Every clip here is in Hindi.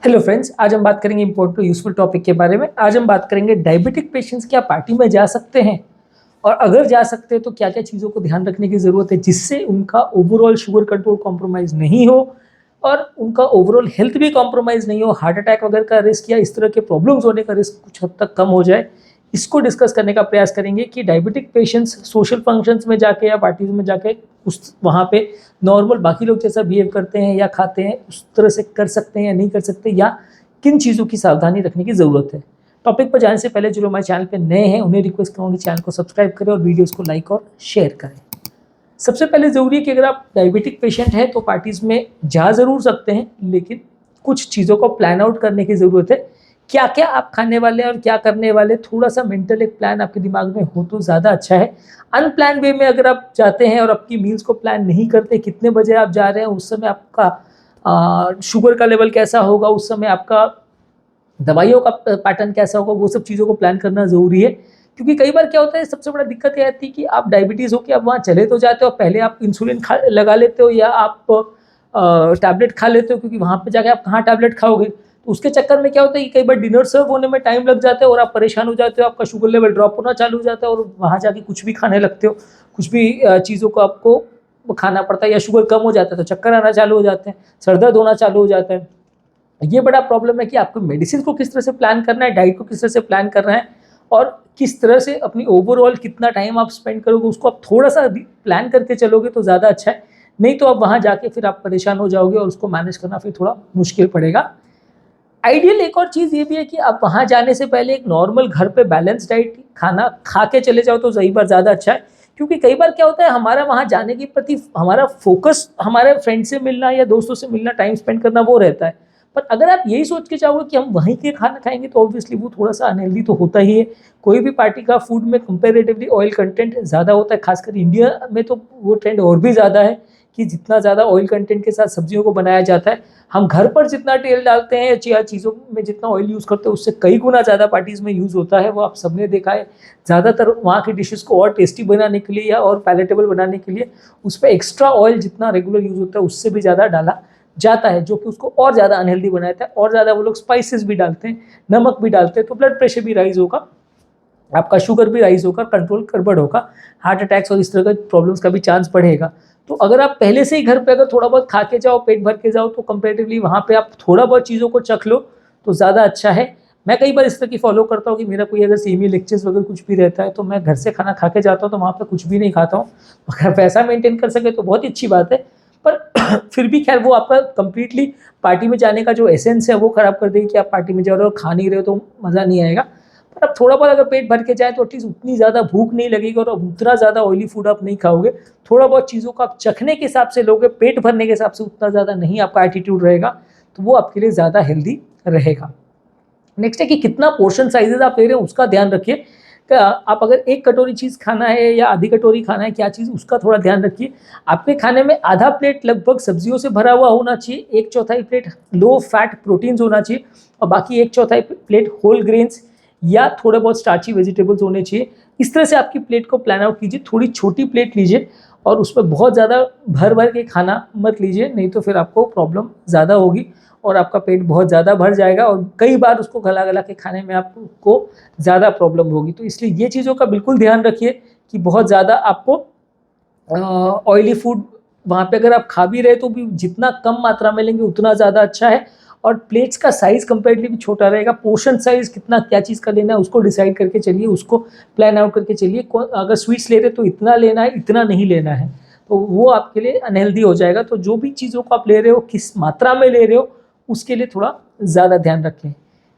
हेलो फ्रेंड्स, आज हम बात करेंगे इंपॉर्टेंट और यूजफुल टॉपिक के बारे में। आज हम बात करेंगे डायबिटिक पेशेंट्स क्या पार्टी में जा सकते हैं, और अगर जा सकते हैं तो क्या क्या चीज़ों को ध्यान रखने की ज़रूरत है जिससे उनका ओवरऑल शुगर कंट्रोल कॉम्प्रोमाइज़ नहीं हो और उनका ओवरऑल हेल्थ भी कॉम्प्रोमाइज़ नहीं हो, हार्ट अटैक वगैरह का रिस्क या इस तरह के प्रॉब्लम्स होने का रिस्क कुछ हद तक कम हो जाए। इसको डिस्कस करने का प्रयास करेंगे कि डायबिटिक पेशेंट्स सोशल फंक्शंस में जाके या पार्टीज में जाके उस वहाँ पे नॉर्मल बाकी लोग जैसा बिहेव करते हैं या खाते हैं उस तरह से कर सकते हैं या नहीं कर सकते, या किन चीज़ों की सावधानी रखने की ज़रूरत है। टॉपिक पर जाने से पहले जो लोग हमारे चैनल पे नए हैं उन्हें रिक्वेस्ट करूँगी चैनल को सब्सक्राइब करें और वीडियोस को लाइक और शेयर करें। सबसे पहले ज़रूरी है कि अगर आप डायबिटिक पेशेंट हैं तो पार्टीज़ में जा ज़रूर सकते हैं, लेकिन कुछ चीज़ों को प्लान आउट करने की ज़रूरत है। क्या क्या आप खाने वाले हैं और क्या करने वाले, थोड़ा सा मेंटल एक प्लान आपके दिमाग में हो तो ज़्यादा अच्छा है। अनप्लान वे में अगर आप जाते हैं और आपकी मील्स को प्लान नहीं करते, कितने बजे आप जा रहे हैं, उस समय आपका शुगर का लेवल कैसा होगा, उस समय आपका दवाइयों का पैटर्न कैसा होगा, वो सब चीज़ों को प्लान करना ज़रूरी है। क्योंकि कई बार क्या होता है, सबसे बड़ा दिक्कत ये आती है कि आप डायबिटीज़ हो कि आप वहाँ चले तो जाते हो, पहले आप इंसुलिन लगा लेते हो या आप टैबलेट खा लेते हो, क्योंकि वहाँ पे जाके आप कहाँ टैबलेट खाओगे। तो उसके चक्कर में क्या होता है कि कई बार डिनर सर्व होने में टाइम लग जाता है और आप परेशान हो जाते हो, आपका शुगर लेवल ड्रॉप होना चालू हो जाता है और वहाँ जाके कुछ भी खाने लगते हो, कुछ भी चीज़ों को आपको खाना पड़ता है, या शुगर कम हो जाता है तो चक्कर आना चालू हो जाते हैं, सर दर्द होना चालू हो जाता है। ये बड़ा प्रॉब्लम है कि आपको मेडिसिन को किस तरह से प्लान करना है, डाइट को किस तरह से प्लान करना है, और किस तरह से अपनी ओवरऑल कितना टाइम आप स्पेंड करोगे उसको आप थोड़ा सा प्लान करके चलोगे तो ज़्यादा अच्छा है। नहीं तो आप वहाँ जाके फिर आप परेशान हो जाओगे और उसको मैनेज करना फिर थोड़ा मुश्किल पड़ेगा। आइडियल एक और चीज़ ये भी है कि आप वहाँ जाने से पहले एक नॉर्मल घर पे बैलेंस डाइट खाना खा के चले जाओ तो सही बार ज़्यादा अच्छा है। क्योंकि कई बार क्या होता है, हमारा वहाँ जाने के प्रति हमारा फोकस हमारे फ्रेंड से मिलना या दोस्तों से मिलना, टाइम स्पेंड करना वो रहता है। पर अगर आप यही सोच के जाओगे कि हम वहीं के खाना खाएंगे तो ऑब्वियसली वो थोड़ा सा अनहेल्दी तो होता ही है। कोई भी पार्टी का फूड में कंपेरेटिवली ऑयल कंटेंट ज़्यादा होता है, खासकर इंडिया में तो वो ट्रेंड और भी ज़्यादा है कि जितना ज़्यादा ऑयल कंटेंट के साथ सब्जियों को बनाया जाता है, हम घर पर जितना तेल डालते हैं या चीज़ों में जितना ऑयल यूज़ करते हैं उससे कई गुना ज़्यादा पार्टीज़ में यूज़ होता है। वो आप सबने देखा है। ज़्यादातर वहाँ की डिशेज़ को और टेस्टी बनाने के लिए या और पैलेटेबल बनाने के लिए उस पर एक्स्ट्रा ऑयल जितना रेगुलर यूज़ होता है उससे भी ज़्यादा डाला जाता है, जो कि उसको और ज़्यादा अनहेल्दी बनाता है। और ज़्यादा वो लोग स्पाइसेस भी डालते हैं, नमक भी डालते हैं, तो ब्लड प्रेशर भी राइज होगा, आपका शुगर भी राइज होगा, कंट्रोल गड़बड़ होगा, हार्ट अटैक्स और इस तरह के प्रॉब्लम्स का भी चांस बढ़ेगा। तो अगर आप पहले से ही घर पे अगर थोड़ा बहुत खा के जाओ, पेट भर के जाओ, तो कंपेरेटिवली वहाँ पे आप थोड़ा बहुत चीज़ों को चख लो तो ज़्यादा अच्छा है। मैं कई बार इस तरह की फॉलो करता हूँ कि मेरा कोई अगर सीमी लेक्चर्स वगैरह कुछ भी रहता है तो मैं घर से खाना खा के जाता हूँ, तो वहाँ पे कुछ भी नहीं खाता हूँ। अगर पैसा मेंटेन कर सके तो बहुत ही अच्छी बात है, पर फिर भी खैर वो आपका कंप्लीटली पार्टी में जाने का जो एसेंस है वो खराब कर देगी कि आप पार्टी में जा रहे हो और खा नहीं रहे हो तो मज़ा नहीं आएगा। पर आप थोड़ा बहुत अगर पेट भर के जाए तो एटलीस्ट उतनी ज़्यादा भूख नहीं लगेगी और उतना ज़्यादा ऑयली फूड आप नहीं खाओगे। थोड़ा बहुत चीज़ों को आप चखने के हिसाब से लोगे, पेट भरने के हिसाब से उतना ज़्यादा नहीं आपका एटीट्यूड रहेगा, तो वो आपके लिए ज़्यादा हेल्दी रहेगा। नेक्स्ट है कि कितना पोर्शन साइजेस आप ले रहे हो उसका ध्यान रखिए। आप अगर एक कटोरी चीज़ खाना है या आधी कटोरी खाना है, क्या चीज़, उसका थोड़ा ध्यान रखिए। आपके खाने में आधा प्लेट लगभग सब्जियों से भरा हुआ होना चाहिए, एक चौथाई प्लेट लो फैट प्रोटीन्स होना चाहिए और बाकी एक चौथाई प्लेट होल ग्रेन्स या थोड़े बहुत स्टार्ची वेजिटेबल्स होने चाहिए। इस तरह से आपकी प्लेट को प्लान आउट कीजिए। थोड़ी छोटी प्लेट लीजिए और उसमें बहुत ज़्यादा भर भर के खाना मत लीजिए, नहीं तो फिर आपको प्रॉब्लम ज़्यादा होगी और आपका पेट बहुत ज़्यादा भर जाएगा और कई बार उसको गला गला के खाने में आपको ज़्यादा प्रॉब्लम होगी। तो इसलिए ये चीज़ों का बिल्कुल ध्यान रखिए कि बहुत ज़्यादा आपको ऑयली फूड वहाँ पे अगर आप खा भी रहे तो भी जितना कम मात्रा में लेंगे उतना ज़्यादा अच्छा है। और प्लेट्स का साइज़ कंपेरेटिवली छोटा रहेगा। पोर्शन साइज़ कितना क्या चीज़ का लेना है उसको डिसाइड करके चलिए, उसको प्लान आउट करके चलिए। अगर स्वीट्स ले रहे तो इतना लेना है, इतना नहीं लेना है, तो वो आपके लिए अनहेल्दी हो जाएगा। तो जो भी चीज़ों को आप ले रहे हो, किस मात्रा में ले रहे हो, उसके लिए थोड़ा ज़्यादा ध्यान रखें।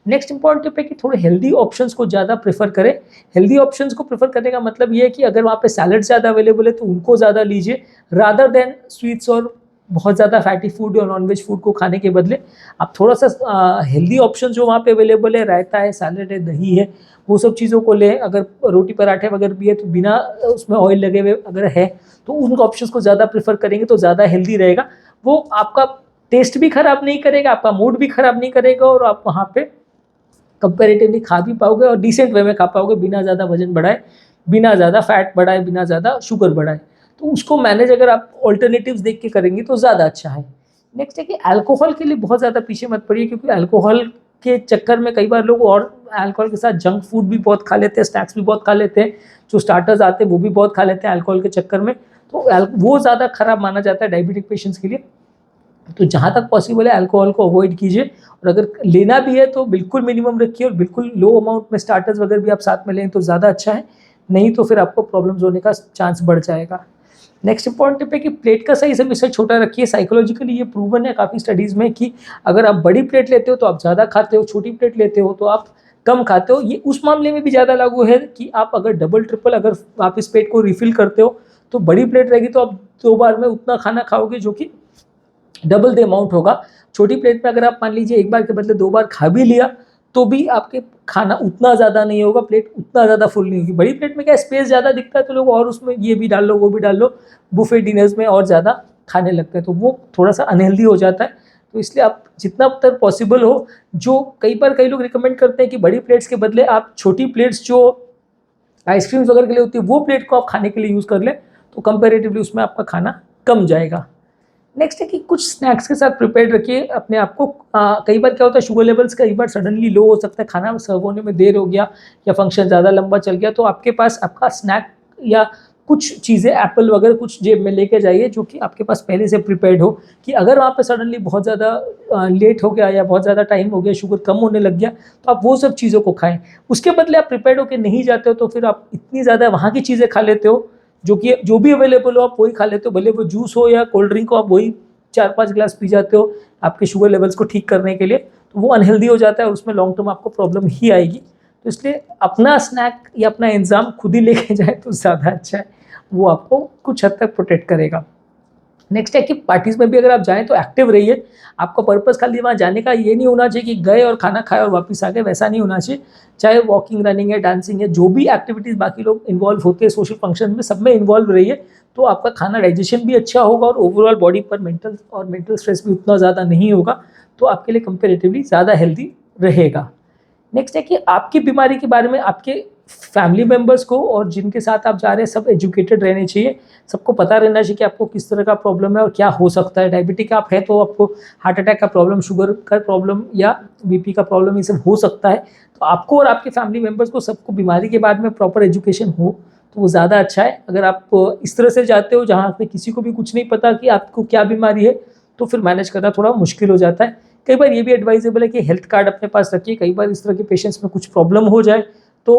नेक्स्ट इंपॉर्टेंट टिप है कि थोड़े हेल्दी ऑप्शंस को ज़्यादा प्रेफर करें। हेल्दी ऑप्शंस को प्रेफर करने का मतलब ये है कि अगर वहाँ पे सैलड ज़्यादा अवेलेबल है तो उनको ज़्यादा लीजिए, रादर देन स्वीट्स और बहुत ज़्यादा फैटी फूड और नॉनवेज फूड को खाने के बदले आप थोड़ा सा हेल्दी ऑप्शन जो वहाँ पे अवेलेबल है, रायता है, सैलड है, दही है, वो सब चीज़ों को लें। अगर रोटी पराठे वगैरह भी है तो बिना उसमें ऑयल लगे हुए अगर है तो उन ऑप्शंस को ज़्यादा प्रेफर करेंगे तो ज़्यादा हेल्दी रहेगा। वो आपका टेस्ट भी खराब नहीं करेगा, आपका मूड भी खराब नहीं करेगा और आप वहाँ पे कंपैरेटिवली खा भी पाओगे और डिसेंट वे में खा पाओगे, बिना ज़्यादा वजन बढ़ाए, बिना ज़्यादा फैट बढ़ाए, बिना ज़्यादा शुगर बढ़ाए। तो उसको मैनेज अगर आप ऑल्टरनेटिव्स देख के करेंगे तो ज़्यादा अच्छा है। नेक्स्ट है कि अल्कोहल के लिए बहुत ज़्यादा पीछे मत पड़िए, क्योंकि अल्कोहल के चक्कर में कई बार लोग और अल्कोहल के साथ जंक फूड भी बहुत खा लेते हैं, स्नैक्स भी बहुत खा लेते हैं, जो स्टार्टर्स आते हैं वो भी बहुत खा लेते हैं अल्कोहल के चक्कर में, तो वो ज़्यादा खराब माना जाता है डायबिटिक पेशेंट्स के लिए। तो जहाँ तक पॉसिबल है अल्कोहल को अवॉइड कीजिए, और अगर लेना भी है तो बिल्कुल मिनिमम रखिए, और बिल्कुल लो अमाउंट में स्टार्टर्स वगैरह भी आप साथ में लें तो ज़्यादा अच्छा है, नहीं तो फिर आपको प्रॉब्लम्स होने का चांस बढ़ जाएगा। नेक्स्ट इंपॉर्टेंट टिप है कि प्लेट का सही समय से छोटा रखिए। साइकोलॉजिकली ये प्रूवन है काफ़ी स्टडीज़ में कि अगर आप बड़ी प्लेट लेते हो तो आप ज़्यादा खाते हो, छोटी प्लेट लेते हो तो आप कम खाते हो। ये उस मामले में भी ज़्यादा लागू है कि आप अगर डबल ट्रिपल अगर आप इस पेट को रिफिल करते हो तो बड़ी प्लेट रहेगी तो आप 2 बार में उतना खाना खाओगे जो कि डबल द अमाउंट होगा। छोटी प्लेट में अगर आप मान लीजिए एक बार के बदले 2 बार खा भी लिया तो भी आपके खाना उतना ज़्यादा नहीं होगा, प्लेट उतना ज़्यादा फुल नहीं होगी। बड़ी प्लेट में क्या स्पेस ज़्यादा दिखता है तो लोग और उसमें ये भी डाल लो वो भी डाल लो, बुफे डिनर्स में और ज़्यादा खाने लगते हैं, तो वो थोड़ा सा अनहेल्दी हो जाता है। तो इसलिए आप जितना तक पॉसिबल हो, जो कई लोग रिकमेंड करते हैं कि बड़ी प्लेट्स के बदले आप छोटी प्लेट्स जो आइसक्रीम्स वगैरह के लिए होती है वो प्लेट को आप खाने के लिए यूज़ कर लें, तो कंपेरेटिवली उसमें आपका खाना कम जाएगा। नेक्स्ट है कि कुछ स्नैक्स के साथ प्रिपेयर्ड रखिए अपने आप को। कई बार क्या होता है शुगर लेवल्स कई बार सडनली लो हो सकता है, खाना सर्व होने में देर हो गया या फंक्शन ज़्यादा लंबा चल गया, तो आपके पास आपका स्नैक या कुछ चीज़ें एप्पल वगैरह कुछ जेब में लेके जाइए जो कि आपके पास पहले से प्रिपेयर्ड हो, कि अगर वहाँ पे सडनली बहुत ज़्यादा लेट हो गया या बहुत ज़्यादा टाइम हो गया, शुगर कम होने लग गया, तो आप वो सब चीज़ों को खाएं। उसके बदले आप प्रिपेयर्ड होकर नहीं जाते हो तो फिर आप इतनी ज़्यादा वहाँ की चीज़ें खा लेते हो जो भी अवेलेबल हो आप वही खा लेते हो, भले वो जूस हो या कोल्ड ड्रिंक हो, आप वही 4-5 ग्लास पी जाते हो आपके शुगर लेवल्स को ठीक करने के लिए, तो वो अनहेल्दी हो जाता है और उसमें लॉन्ग टर्म आपको प्रॉब्लम ही आएगी। तो इसलिए अपना स्नैक या अपना इंतज़ाम खुद ही लेके जाए तो ज़्यादा अच्छा है, वो आपको कुछ हद तक प्रोटेक्ट करेगा। नेक्स्ट है कि पार्टीज़ में भी अगर आप जाएँ तो एक्टिव रहिए। आपका पर्पज़ खाली वहाँ जाने का ये नहीं होना चाहिए कि गए और खाना खाया और वापस आ गए, वैसा नहीं होना चाहिए। चाहे वॉकिंग, रनिंग है, डांसिंग है, जो भी एक्टिविटीज़ बाकी लोग इन्वॉल्व होते हैं सोशल फंक्शन में, सब में इन्वॉल्व रहिए, तो आपका खाना डाइजेशन भी अच्छा होगा और ओवरऑल बॉडी पर मेंटल स्ट्रेस भी उतना ज़्यादा नहीं होगा, तो आपके लिए कंपेरेटिवली ज़्यादा हेल्दी रहेगा। नेक्स्ट है कि आपकी बीमारी के बारे में आपके फैमिली मेम्बर्स को और जिनके साथ आप जा रहे हैं सब एजुकेटेड रहने चाहिए, सबको पता रहना चाहिए कि आपको किस तरह का प्रॉब्लम है और क्या हो सकता है। डायबिटिक आप है तो आपको हार्ट अटैक का प्रॉब्लम, शुगर का प्रॉब्लम या बीपी का प्रॉब्लम ये सब हो सकता है, तो आपको और आपके फैमिली मेम्बर्स को सबको बीमारी के बारे में प्रॉपर एजुकेशन हो तो वो ज़्यादा अच्छा है। अगर आप इस तरह से जाते हो जहाँ पे किसी को भी कुछ नहीं पता कि आपको क्या बीमारी है, तो फिर मैनेज करना थोड़ा मुश्किल हो जाता है। कई बार ये भी एडवाइजेबल है कि हेल्थ कार्ड अपने पास रखिए, कई बार इस तरह के पेशेंट्स में कुछ प्रॉब्लम हो जाए तो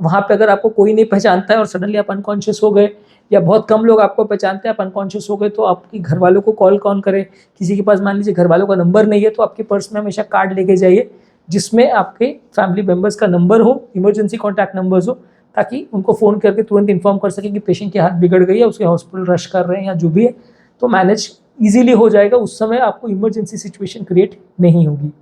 वहाँ पे अगर आपको कोई नहीं पहचानता है और सडनली आप अनकॉन्शियस हो गए या बहुत कम लोग आपको पहचानते हैं, आप अनकॉन्शियस हो गए, तो आपके घर वालों को कॉल कौन करे। किसी के पास मान लीजिए घर वालों का नंबर नहीं है तो आपके पर्स में हमेशा कार्ड लेके जाइए जिसमें आपके फैमिली मेम्बर्स का नंबर हो, इमरजेंसी कॉन्टैक्ट नंबर्स हो, ताकि उनको फ़ोन करके तुरंत इन्फॉर्म कर सके कि पेशेंट की हालत बिगड़ गई है, उसके हॉस्पिटल रश कर रहे हैं या जो भी है, तो मैनेज ईजिली हो जाएगा। उस समय आपको इमरजेंसी सिचुएशन क्रिएट नहीं होगी।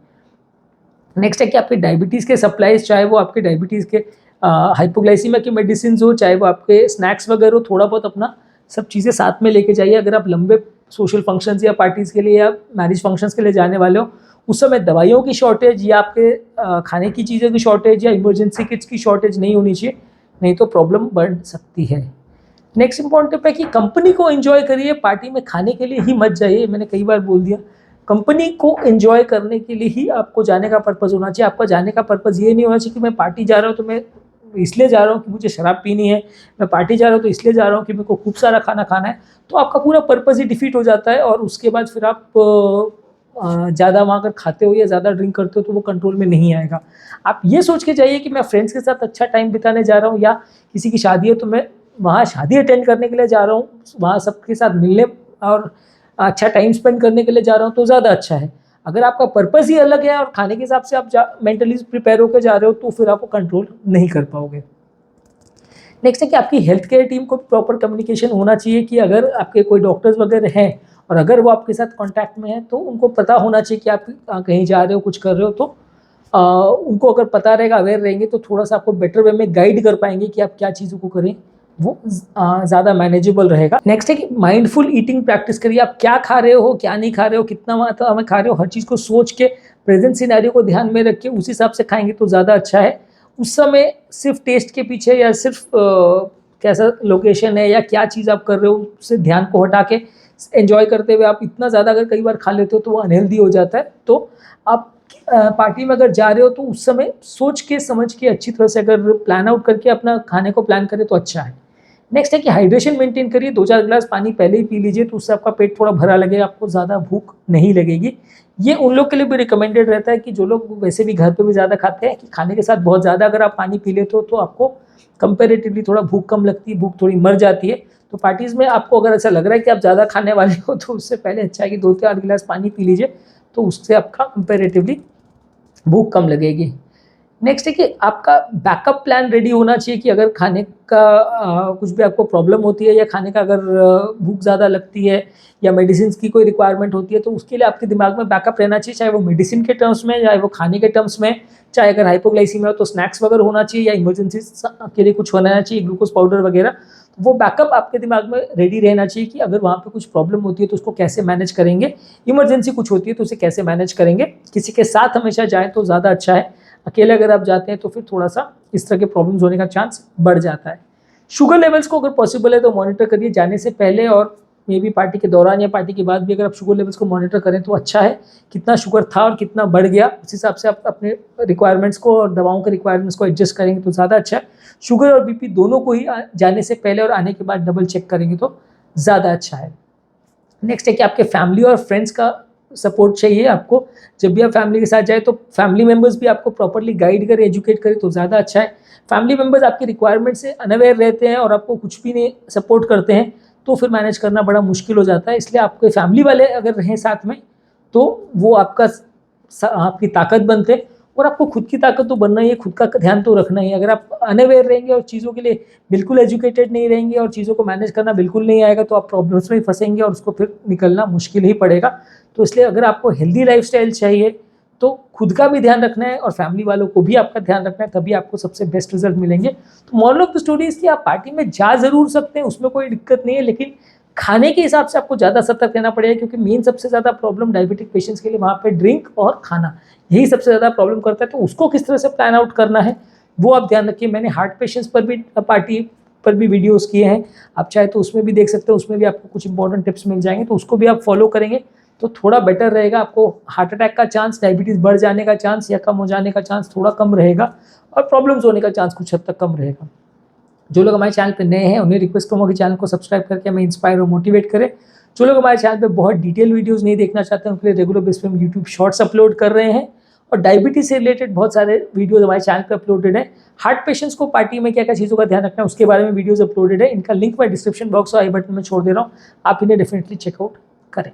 नेक्स्ट है कि आपके डायबिटीज़ के सप्लाईज, चाहे वो आपके डायबिटीज़ के हाइपोग्लाइसीमिया की मेडिसिन हो, चाहे वो आपके स्नैक्स वगैरह हो, थोड़ा बहुत अपना सब चीज़ें साथ में लेके जाइए। अगर आप लंबे सोशल फंक्शंस या पार्टीज़ के लिए या मैरिज फंक्शंस के लिए जाने वाले हो, उस समय दवाइयों की शॉर्टेज या आपके खाने की चीज़ों की शॉर्टेज या इमरजेंसी किट्स की शॉर्टेज नहीं होनी चाहिए, नहीं तो प्रॉब्लम बढ़ सकती है। नेक्स्ट इंपॉर्टेंट टिप है कि कंपनी को एंजॉय करिए, पार्टी में खाने के लिए ही मत जाइए। मैंने कई बार बोल दिया, कंपनी को एंजॉय करने के लिए ही आपको जाने का पर्पज़ होना चाहिए। आपका जाने का पर्पज़ ये नहीं होना चाहिए कि मैं पार्टी जा रहा हूँ तो मैं इसलिए जा रहा हूँ कि मुझे शराब पीनी है, मैं पार्टी जा रहा हूँ तो इसलिए जा रहा हूँ कि मेरे को खूब सारा खाना खाना है, तो आपका पूरा पर्पज़ ही डिफीट हो जाता है। और उसके बाद फिर आप ज़्यादा वहाँ अगर खाते हो या ज़्यादा ड्रिंक करते हो तो वो कंट्रोल में नहीं आएगा। आप ये सोच के जाइए कि मैं फ्रेंड्स के साथ अच्छा टाइम बिताने जा रहा हूँ, या किसी की शादी है तो मैं वहाँ शादी अटेंड करने के लिए जा रहा हूँ, वहाँ सबके साथ मिलने और अच्छा टाइम स्पेंड करने के लिए जा रहा हूँ, तो ज़्यादा अच्छा है। अगर आपका पर्पज़ ही अलग है और खाने के हिसाब से आप मेंटली प्रिपेयर होकर जा रहे हो तो फिर आपको कंट्रोल नहीं कर पाओगे। नेक्स्ट है कि आपकी हेल्थ केयर टीम को प्रॉपर कम्युनिकेशन होना चाहिए कि अगर आपके कोई डॉक्टर्स वगैरह हैं और अगर वो आपके साथ कांटेक्ट में है तो उनको पता होना चाहिए कि आप कहीं जा रहे हो, कुछ कर रहे हो, तो उनको अगर पता रहेगा, अवेयर रहेंगे, तो थोड़ा सा आपको बेटर वे में गाइड कर पाएंगे कि आप क्या चीज़ों को करें, वो ज़्यादा मैनेजेबल रहेगा। नेक्स्ट है कि माइंडफुल ईटिंग प्रैक्टिस करिए। आप क्या खा रहे हो, क्या नहीं खा रहे हो, कितना मात्रा में खा रहे हो, हर चीज़ को सोच के प्रेजेंट सिनेरियो को ध्यान में रख के उस हिसाब से खाएंगे तो ज़्यादा अच्छा है। उस समय सिर्फ टेस्ट के पीछे या सिर्फ कैसा लोकेशन है या क्या चीज़ आप कर रहे हो उससे ध्यान को हटा के एंजॉय करते हुए आप इतना ज़्यादा अगर कई बार खा लेते हो तो वो अनहेल्दी हो जाता है। तो आप पार्टी में अगर जा रहे हो तो उस समय सोच के समझ के अच्छी तरह से अगर प्लान आउट करके अपना खाने को प्लान करें तो अच्छा है। नेक्स्ट है कि हाइड्रेशन मेंटेन करिए, 2-4 गिलास पानी पहले ही पी लीजिए तो उससे आपका पेट थोड़ा भरा लगेगा, आपको ज़्यादा भूख नहीं लगेगी। ये उन लोग के लिए भी रिकमेंडेड रहता है कि जो लोग वैसे भी घर पे भी ज़्यादा खाते हैं, कि खाने के साथ बहुत ज़्यादा अगर आप पानी पी लेते हो तो आपको कंपेरेटिवली थोड़ा भूख कम लगती है, भूख थोड़ी मर जाती है। तो पार्टीज़ में आपको अगर ऐसा लग रहा है कि आप ज़्यादा खाने वाले हो तो उससे पहले अच्छा है कि 2-4 गिलास पानी पी लीजिए, तो उससे आपका कंपेरेटिवली भूख कम लगेगी। नेक्स्ट है कि आपका बैकअप प्लान रेडी होना चाहिए कि अगर खाने का कुछ भी आपको प्रॉब्लम होती है या खाने का अगर भूख ज़्यादा लगती है या मेडिसिन की कोई रिक्वायरमेंट होती है तो उसके लिए आपके दिमाग में बैकअप रहना चाहिए, चाहे वो मेडिसिन के टर्म्स में, चाहे वो खाने के टर्म्स में, चाहे अगर हाइपोग्लाइसीमिया हो तो स्नैक्स वगैरह होना चाहिए या इमरजेंसी के लिए कुछ होना चाहिए, ग्लूकोज पाउडर वगैरह। वो बैकअप आपके दिमाग में रेडी रहना चाहिए कि अगर वहाँ पे कुछ प्रॉब्लम होती है तो उसको कैसे मैनेज करेंगे, इमरजेंसी कुछ होती है तो उसे कैसे मैनेज करेंगे। किसी के साथ हमेशा जाएँ तो ज़्यादा अच्छा है, अकेले अगर आप जाते हैं तो फिर थोड़ा सा इस तरह के प्रॉब्लम्स होने का चांस बढ़ जाता है। शुगर लेवल्स को अगर पॉसिबल है तो मॉनिटर करिए जाने से पहले और मे बी पार्टी के दौरान या पार्टी के बाद भी अगर आप शुगर लेवल्स को मॉनिटर करें तो अच्छा है। कितना शुगर था और कितना बढ़ गया उस हिसाब से आप अपने रिक्वायरमेंट्स को और दवाओं के रिक्वायरमेंट्स को एडजस्ट करेंगे तो ज़्यादा अच्छा है। शुगर और बीपी दोनों को ही जाने से पहले और आने के बाद डबल चेक करेंगे तो ज़्यादा अच्छा है। नेक्स्ट है कि आपके फैमिली और फ्रेंड्स का सपोर्ट चाहिए आपको। जब भी आप फैमिली के साथ जाए तो फैमिली मेम्बर्स भी आपको प्रॉपर्ली गाइड करें, एजुकेट करें तो ज़्यादा अच्छा है। फैमिली मेम्बर्स आपकी रिक्वायरमेंट से अनअवेयर रहते हैं और आपको कुछ भी नहीं सपोर्ट करते हैं तो फिर मैनेज करना बड़ा मुश्किल हो जाता है। इसलिए आपके फैमिली वाले अगर रहें साथ में तो वो आपकी ताकत बनते हैं और आपको खुद की ताकत तो बनना ही है, खुद का ध्यान तो रखना ही है। अगर आप अनअवेयर रहेंगे और चीज़ों के लिए बिल्कुल एजुकेटेड नहीं रहेंगे और चीज़ों को मैनेज करना बिल्कुल नहीं आएगा तो आप प्रॉब्लम्स में ही फंसेंगे और उसको फिर निकलना मुश्किल ही पड़ेगा। तो इसलिए अगर आपको हेल्दी लाइफस्टाइल चाहिए तो खुद का भी ध्यान रखना है और फैमिली वालों को भी आपका ध्यान रखना है, तभी आपको सबसे बेस्ट रिजल्ट मिलेंगे। तो moral of the story is कि आप पार्टी में जा ज़रूर सकते हैं, उसमें कोई दिक्कत नहीं है, लेकिन खाने के हिसाब से आपको ज़्यादा सतर्क रहना पड़ेगा क्योंकि मेन सबसे ज़्यादा प्रॉब्लम डायबिटिक पेशेंट्स के लिए वहाँ पे ड्रिंक और खाना, यही सबसे ज़्यादा प्रॉब्लम करता है। तो उसको किस तरह से प्लान आउट करना है वो आप ध्यान रखिए। मैंने हार्ट पेशेंट्स पर भी पार्टी पर भी वीडियोस किए हैं, आप चाहे तो उसमें भी देख सकते हो, उसमें भी आपको कुछ इंपॉर्टेंट टिप्स मिल जाएंगे तो उसको भी आप फॉलो करेंगे तो थोड़ा बेटर रहेगा। आपको हार्ट अटैक का चांस, डायबिटीज़ बढ़ जाने का चांस या कम हो जाने का चांस थोड़ा कम रहेगा और प्रॉब्लम्स होने का चांस कुछ हद तक कम रहेगा। जो लोग हमारे चैनल पे नए हैं उन्हें रिक्वेस्ट करूँगा कि चैनल को सब्सक्राइब करके हमें इंस्पायर और मोटिवेट करें। जो लोग हमारे चैनल पे बहुत डिटेल वीडियोस नहीं देखना चाहते हैं उनके लिए रेगुलर बेस पे हम यूट्यूब शॉर्ट्स अपलोड कर रहे हैं और डायबिटीज से रिलेटेड बहुत सारे वीडियोस हमारे चैनल पे अपलोडेड है। हार्ट पेशेंट्स को पार्टी में क्या क्या चीज़ों का ध्यान रखना है उसके बारे में वीडियोस अपलोडेड है, इनका लिंक मैं डिस्क्रिप्शन बॉक्स और आई बटन में छोड़ दे रहा हूँ, आप इन्हें डेफिनेटली चेकआउट करें।